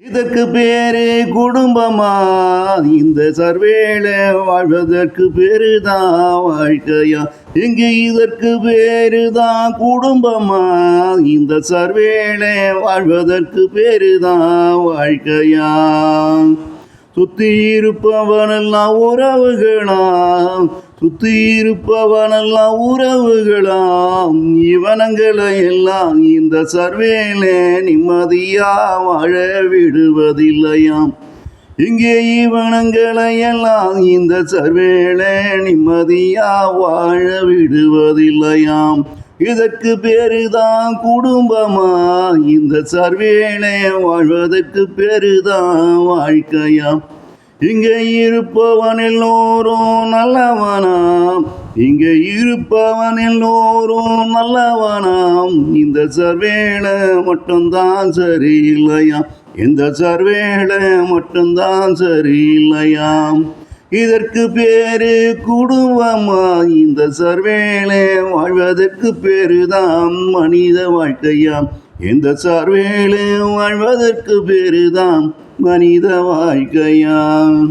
இதற்கு பேரு குடும்பமா? இந்த சர்வேல வாழ்வதற்கு பேருதான் வாழ்க்கையா? இங்கு இதற்கு பேருதான் குடும்பமா? இந்த சர்வேல வாழ்வதற்கு பேருதான் வாழ்க்கையா? சுத்தி இருப்பவனெல்லாம் உறவுகளாம், சுத்தி இருப்பவனெல்லாம் உறவுகளாம். இவனங்களை எல்லாம் இந்த சர்வேலே நிம்மதியா வாழ விடுவதில்லையாம். இங்கே இவனங்களை எல்லாம் இந்த சர்வேலே நிம்மதியா வாழ விடுவதில்லையாம். இதற்கு பேருதான் குடும்பமா? இந்த சர்வேலே வாழ்வதற்கு பேருதான் வாழ்க்கையா? இங்கே இருப்பவன் எல்லோரும் நல்லவனாம், இங்கே இருப்பவன் எல்லோரும் நல்லவனாம். இந்த சர்வேல மட்டும்தான் சரியில்லையாம், இந்த சர்வேல மட்டும்தான் சரியில்லையாம். இதற்கு பேரு குடும்பமா? இந்த சர்வேலே வாழ்வதற்கு பேருதான் மனித வாழ்க்கையாம். இந்த சர்வேலே வாழ்வதற்கு பேருதான் மனித வாழ்க்கையாம்.